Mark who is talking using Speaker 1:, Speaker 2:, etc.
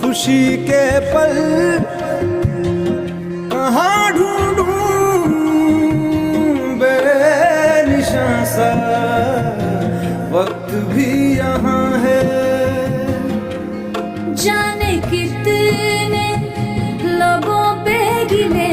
Speaker 1: खुशी के पल कहाँ ढूंढूं बेनिशां सा वक्त भी यहाँ है।
Speaker 2: जाने कितने लबों पे गिने